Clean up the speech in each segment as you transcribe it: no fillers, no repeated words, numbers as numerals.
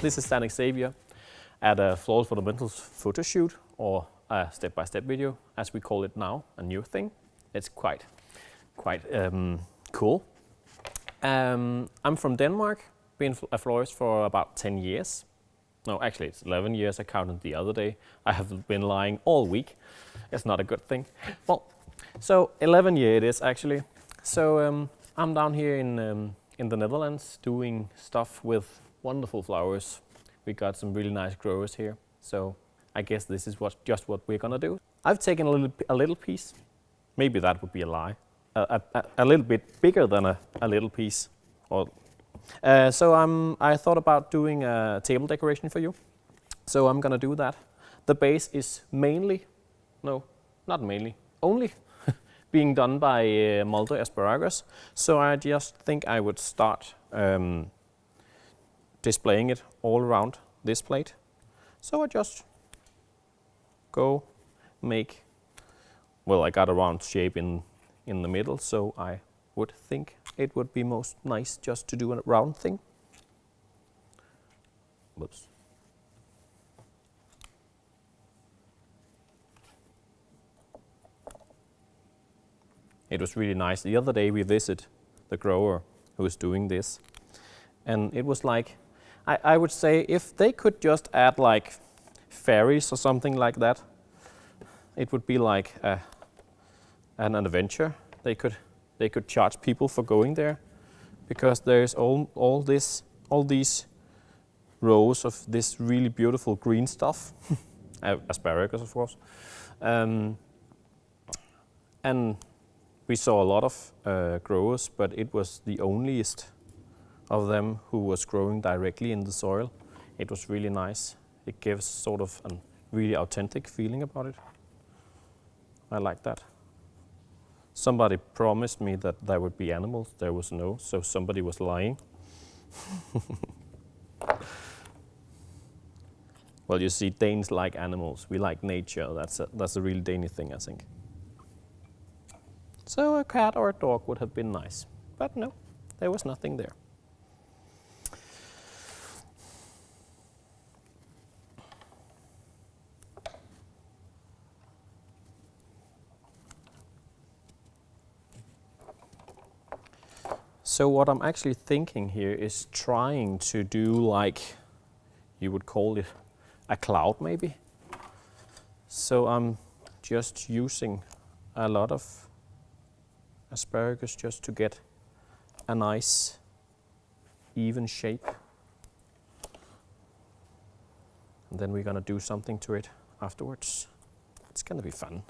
This is Xavier at a Floral Fundamentals photo shoot, or a step-by-step video, as we call it now, a new thing. It's quite cool. I'm from Denmark, been a florist for about 10 years. No, actually it's 11 years, I counted the other day. I have been lying all week. It's not a good thing. Well, so 11 years it is actually. So I'm down here in the Netherlands doing stuff with wonderful flowers. We got some really nice growers here. So I guess this is just what we're gonna do. I've taken a little piece. Maybe that would be a lie. A little bit bigger than a little piece. So I thought about doing a table decoration for you. So I'm gonna do that. The base is mainly, no, not mainly, only being done by Mulder Asparagus. So I just think I would start displaying it all around this plate. So I just go make, well, I got a round shape in the middle, so I would think it would be most nice just to do a round thing. Whoops. It was really nice. The other day we visited the grower who was doing this, and it was like, I would say if they could just add like fairies or something like that, it would be like an adventure. They could charge people for going there, because there's all these rows of this really beautiful green stuff, asparagus of course, and we saw a lot of growers, but it was the onlyest of them who was growing directly in the soil. It was really nice. It gives sort of a really authentic feeling about it. I like that. Somebody promised me that there would be animals. There was no, so somebody was lying. Well, you see, Danes like animals. We like nature. That's a real Danish thing, I think. So a cat or a dog would have been nice, but no, there was nothing there. So what I'm actually thinking here is trying to do, like, you would call it a cloud maybe. So I'm just using a lot of asparagus just to get a nice even shape. And then we're gonna do something to it afterwards. It's gonna be fun.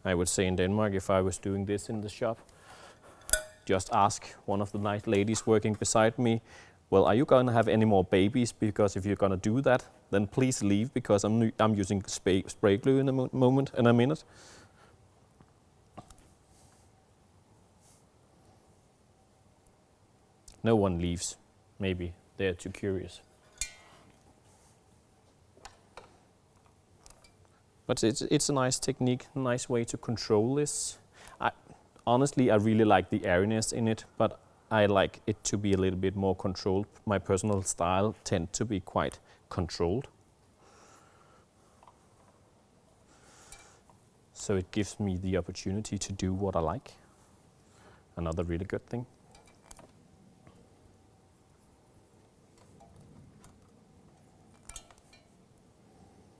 I would say in Denmark, if I was doing this in the shop, just ask one of the nice ladies working beside me, well, are you going to have any more babies? Because if you're going to do that, then please leave, because I'm using spray glue in a minute. No one leaves. Maybe they're too curious. But it's a nice technique, a nice way to control this. Honestly, I really like the airiness in it, but I like it to be a little bit more controlled. My personal style tends to be quite controlled. So it gives me the opportunity to do what I like. Another really good thing.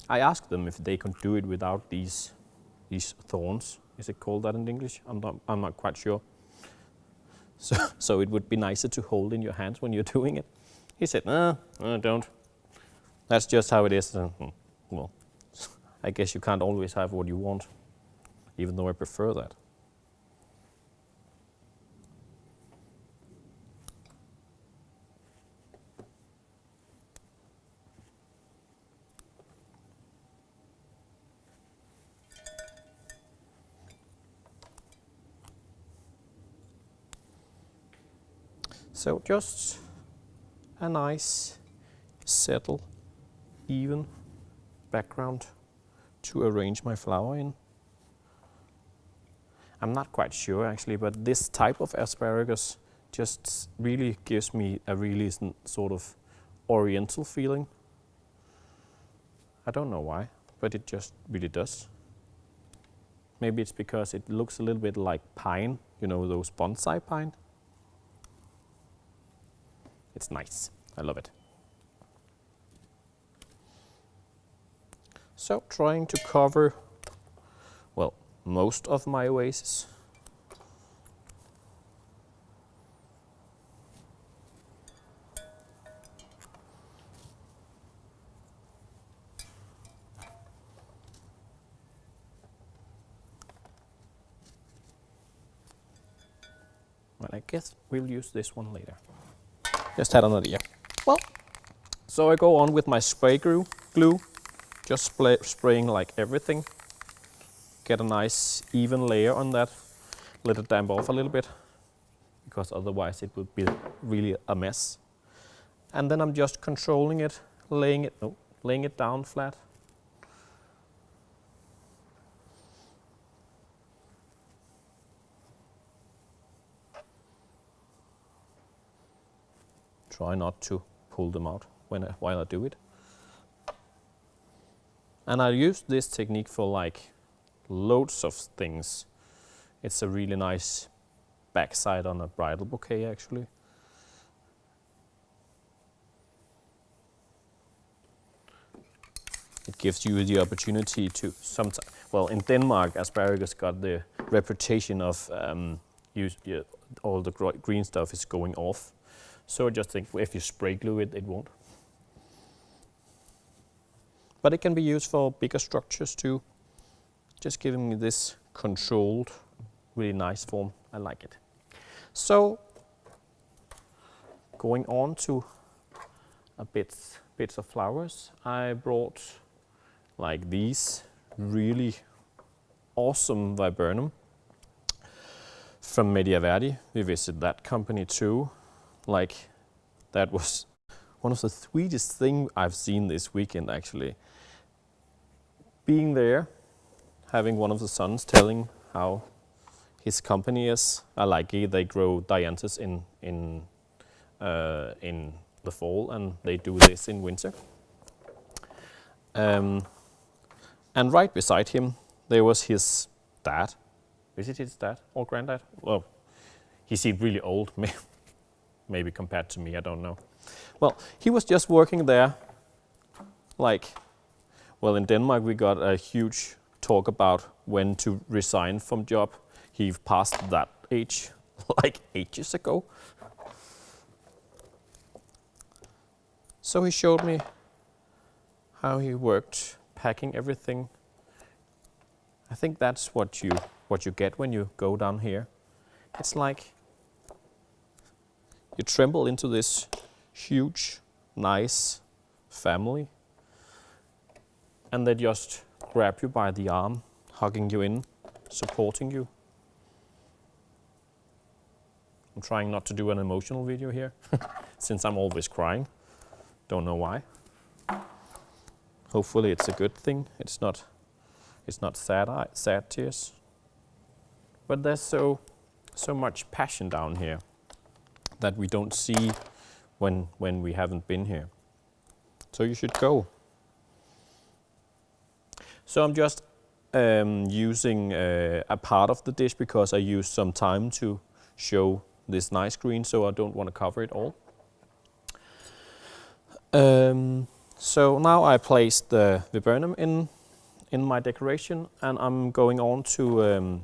I asked them if they could do it without these thorns. Is it called that in English? I'm not quite sure. So it would be nicer to hold in your hands when you're doing it. He said, no, don't. That's just how it is. Well, I guess you can't always have what you want, even though I prefer that. So just a nice, settle, even background to arrange my flower in. I'm not quite sure actually, but this type of asparagus just really gives me a really sort of oriental feeling. I don't know why, but it just really does. Maybe it's because it looks a little bit like pine, you know, those bonsai pine. It's nice. I love it. So trying to cover, well, most of my oasis. Well, I guess we'll use this one later. Just had an idea. Well, so I go on with my spray glue, just spraying like everything. Get a nice even layer on that. Let it damp off a little bit, because otherwise it would be really a mess. And then I'm just controlling it, laying it down flat. Try not to pull them out while I do it. And I use this technique for like loads of things. It's a really nice backside on a bridal bouquet actually. It gives you the opportunity to sometimes, well, in Denmark, asparagus got the reputation of all the green stuff is going off. So I just think if you spray glue it, it won't. But it can be used for bigger structures too. Just giving me this controlled, really nice form. I like it. So going on to a bits of flowers, I brought like these really awesome Viburnum from Mediaverdi. We visited that company too. Like, that was one of the sweetest things I've seen this weekend actually. Being there, having one of the sons telling how his company is. I like it. They grow Dianthus in the fall, and they do this in winter. And right beside him, there was his dad. Is it his dad or granddad? Well, he seemed really old. Maybe compared to me, I don't know. Well, he was just working there, like, well, in Denmark we got a huge talk about when to resign from job. He passed that age like ages ago. So he showed me how he worked, packing everything. I think that's what you get when you go down here. It's like you tremble into this huge, nice family, and they just grab you by the arm, hugging you in, supporting you. I'm trying not to do an emotional video here, since I'm always crying. Don't know why. Hopefully it's a good thing. It's not sad tears. But there's so much passion down here that we don't see when we haven't been here. So you should go. So I'm just using a part of the dish because I used some time to show this nice green, so I don't want to cover it all. So now I placed the Viburnum in my decoration, and I'm going on to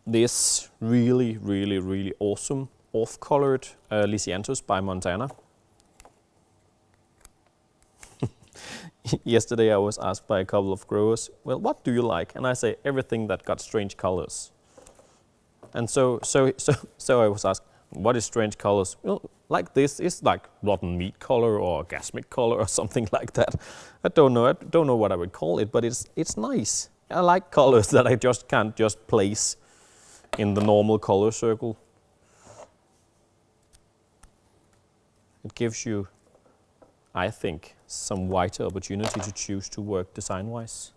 this really awesome off-colored Lisianthus by Montana. Yesterday I was asked by a couple of growers, well, what do you like? And I say everything that got strange colors. And so I was asked, what is strange colors? Well, like this is like rotten meat color or gasmic color or something like that. I don't know what I would call it, but it's nice. I like colors that I just can't just place in the normal color circle. It gives you, I think, some wider opportunity to choose to work design-wise.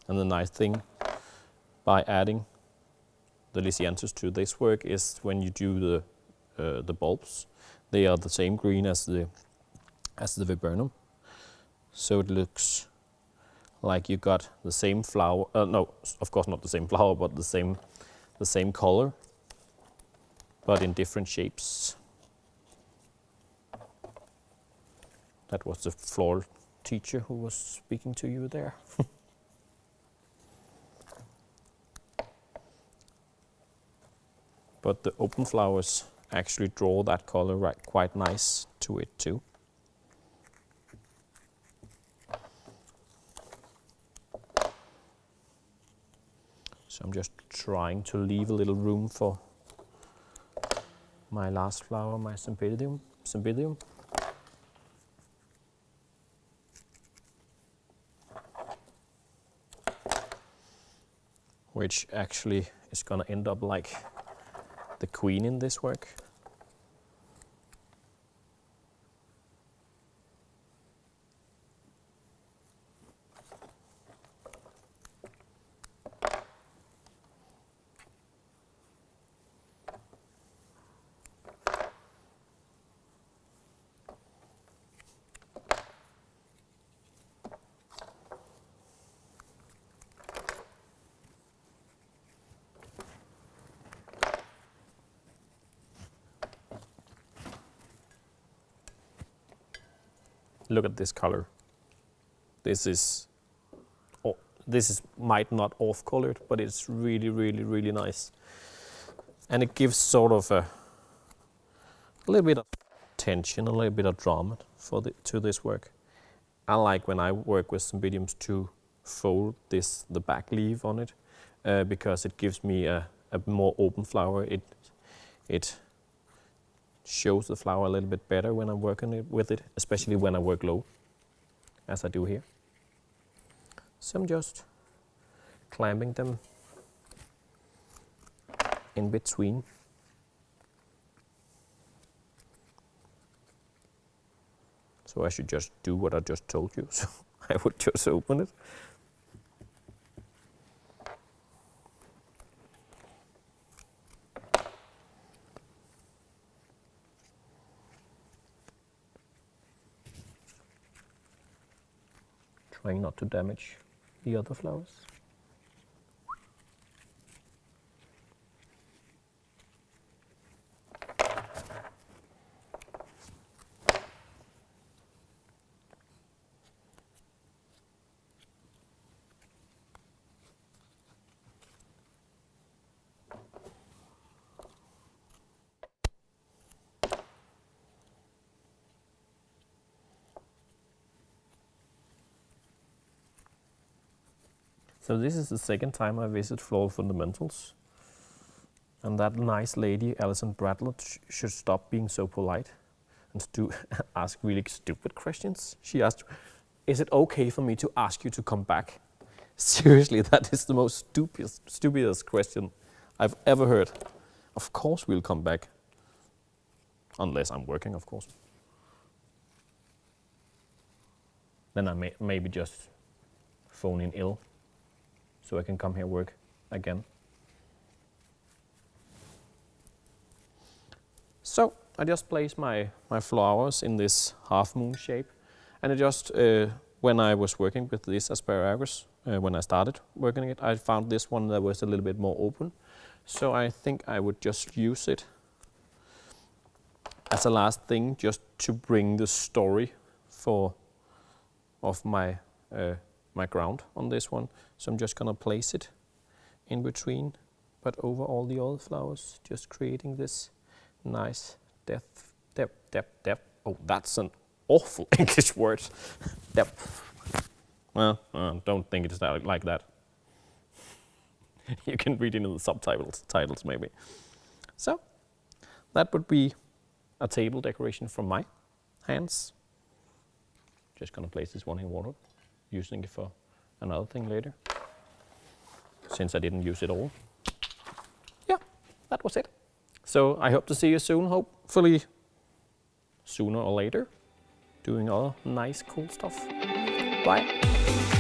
And the nice thing by adding the Lisianthus to this work is when you do the bulbs. They are the same green as the Viburnum, so it looks like you got the same flower. No, of course not the same flower, but the same color, but in different shapes. That was the floral teacher who was speaking to you there. But the open flowers actually draw that color quite nice to it too. So I'm just trying to leave a little room for my last flower, my Cymbidium. Which actually is gonna end up like the queen in this work. Look at this color. This is might not off-colored, but it's really, really, really nice. And it gives sort of a little bit of tension, a little bit of drama to this work. I like when I work with Cymbidiums to fold the back leaf on it, because it gives me a more open flower. It shows the flower a little bit better when I'm working with it, especially when I work low, as I do here. So I'm just clamping them in between. So I should just do what I just told you. So I would just open it. Trying not to damage the other flowers. So this is the second time I visit Floral Fundamentals, and that nice lady, Alison Bradlett, should stop being so polite and to ask really stupid questions. She asked, "Is it okay for me to ask you to come back?" Seriously, that is the most stupidest question I've ever heard. Of course we'll come back, unless I'm working, of course. Then I maybe just phone in ill, so I can come here work again. So I just place my flowers in this half moon shape, and I just, when I was working with this asparagus, when I started working it, I found this one that was a little bit more open. So I think I would just use it as a last thing, just to bring the story of my my ground on this one. So I'm just gonna place it in between, but over all the other flowers, just creating this nice depth. Oh, that's an awful English word. Depth. Well, don't think it's like that. You can read it in the subtitles maybe. So that would be a table decoration from my hands. Just gonna place this one in water, using it for another thing later, since I didn't use it all. Yeah, that was it. So I hope to see you soon, hopefully sooner or later, doing other nice cool stuff. Bye.